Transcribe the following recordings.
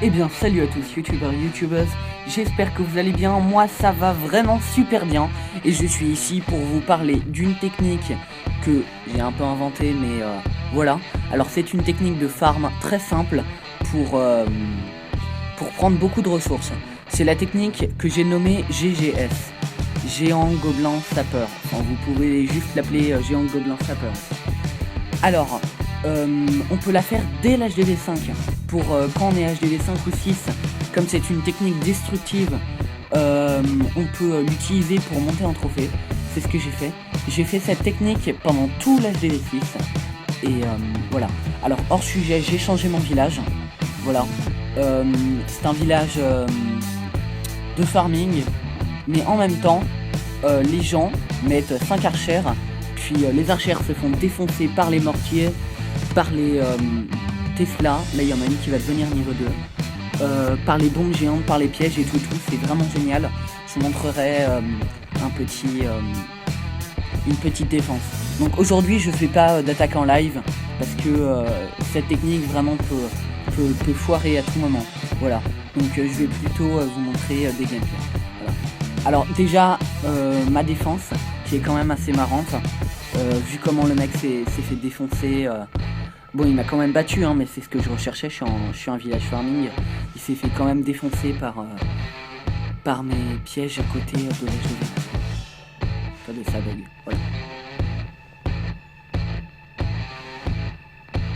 Eh bien salut à tous youtubeurs et youtubeuses, j'espère que vous allez bien, moi ça va vraiment super bien. Et je suis ici pour vous parler d'une technique que j'ai un peu inventée mais voilà. Alors c'est une technique de farm très simple pour prendre beaucoup de ressources. C'est la technique que j'ai nommée GGS, Géant Gobelin Sapeur. Enfin, vous pouvez juste l'appeler Géant Gobelin Sapeur. Alors, on peut la faire dès l'HDV 5 pour quand on est HDV 5 ou 6. Comme c'est une technique destructive, on peut l'utiliser pour monter en trophée. C'est ce que j'ai fait. J'ai fait cette technique pendant tout l'HDV 6. Et voilà. Alors hors sujet, j'ai changé mon village. Voilà. C'est un village de farming. Mais en même temps, les gens mettent 5 archères. Puis les archères se font défoncer par les mortiers, par les Tesla, là il y en a une qui va devenir niveau 2, par les bombes géantes, par les pièges et tout, c'est vraiment génial. Je vous montrerai une petite défense. Donc aujourd'hui je fais pas d'attaque en live, parce que cette technique vraiment peut foirer à tout moment. Voilà, donc je vais plutôt vous montrer des gameplays. Voilà. Alors déjà, ma défense, qui est quand même assez marrante, vu comment le mec s'est fait défoncer. Bon, il m'a quand même battu, hein, mais c'est ce que je recherchais. Je suis un village farming. Il s'est fait quand même défoncer par mes pièges à côté de l'HDV. Pas de sa bug. Voilà.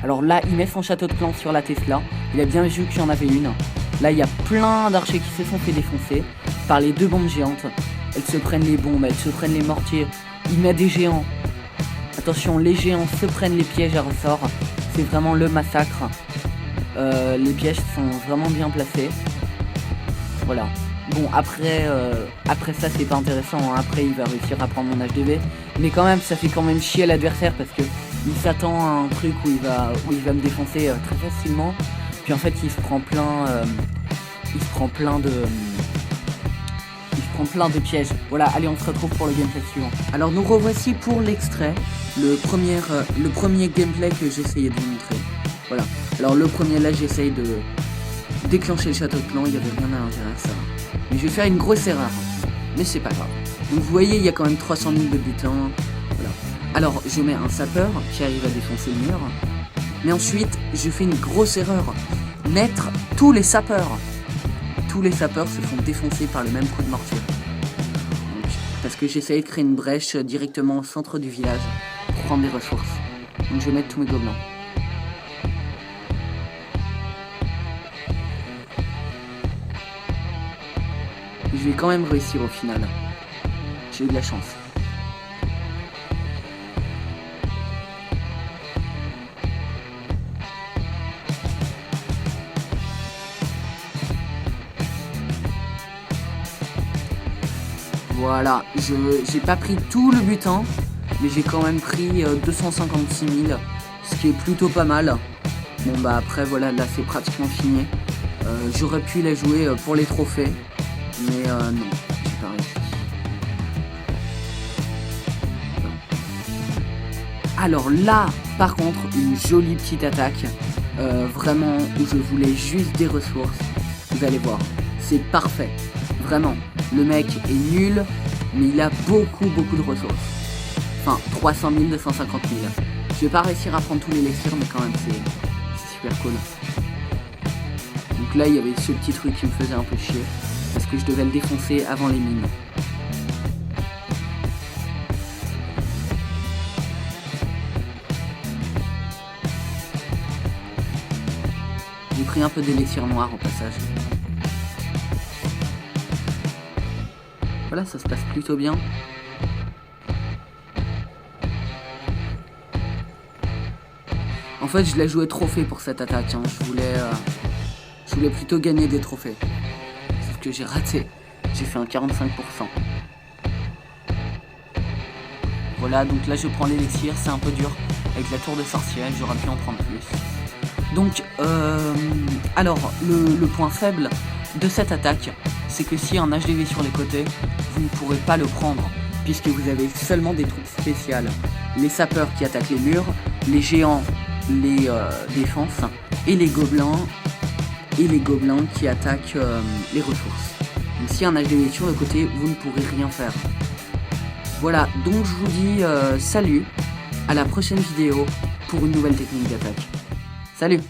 Alors là, il met son château de clan sur la Tesla. Il a bien vu qu'il y en avait une. Là, il y a plein d'archers qui se sont fait défoncer par les deux bombes géantes. Elles se prennent les bombes, elles se prennent les mortiers. Il met des géants. Attention, les géants se prennent les pièges à ressort. C'est vraiment le massacre. Les pièges sont vraiment bien placés. Voilà. Bon, après ça, c'est pas intéressant. Hein. Après, il va réussir à prendre mon HDV. Mais quand même, ça fait quand même chier l'adversaire parce que il s'attend à un truc où il va me défoncer très facilement. Puis en fait, il se prend plein de pièges. Voilà, allez, on se retrouve pour le gameplay suivant. Alors nous revoici pour l'extrait, le premier gameplay que j'essayais de vous montrer. Voilà, alors le premier là, j'essaye de déclencher le château de clan, il n'y avait rien à l'intérieur, ça. Mais je vais faire une grosse erreur, mais c'est pas grave. Donc vous voyez, il y a quand même 300 000 de butin. Voilà. Alors je mets un sapeur qui arrive à défoncer le mur. Mais ensuite, je fais une grosse erreur. Mettre tous les sapeurs. Tous les sapeurs se font défoncer par le même coup de mortier. Donc, parce que j'essayais de créer une brèche directement au centre du village pour prendre des ressources. Donc je vais mettre tous mes gobelins. Je vais quand même réussir au final. J'ai eu de la chance. Voilà, j'ai pas pris tout le butin, mais j'ai quand même pris 256 000, ce qui est plutôt pas mal. Bon bah après voilà, là c'est pratiquement fini. J'aurais pu la jouer pour les trophées, mais non, j'ai pas réussi. Alors là, par contre, une jolie petite attaque, vraiment où je voulais juste des ressources. Vous allez voir, c'est parfait, vraiment. Le mec est nul, mais il a beaucoup de ressources. Enfin, 300 000, 250 000. Je vais pas réussir à prendre tous les élixirs, mais quand même, c'est super cool. Donc là, il y avait ce petit truc qui me faisait un peu chier, parce que je devais le défoncer avant les mines. J'ai pris un peu d'élixir noir au passage. Voilà, ça se passe plutôt bien. En fait, je l'ai joué trophée pour cette attaque. Hein. Je voulais plutôt gagner des trophées. Sauf que j'ai raté. J'ai fait un 45%. Voilà, donc là je prends l'élixir. C'est un peu dur. Avec la tour de sorcière, j'aurais pu en prendre plus. Donc, alors, le point faible de cette attaque, c'est que si un HDV sur les côtés, vous ne pourrez pas le prendre, puisque vous avez seulement des troupes spéciales. Les sapeurs qui attaquent les murs, les géants, les défenses, et les gobelins et les gobelins qui attaquent les ressources. Donc s'il y a un âge de lecture de côté, vous ne pourrez rien faire. Voilà, donc je vous dis salut, à la prochaine vidéo pour une nouvelle technique d'attaque. Salut!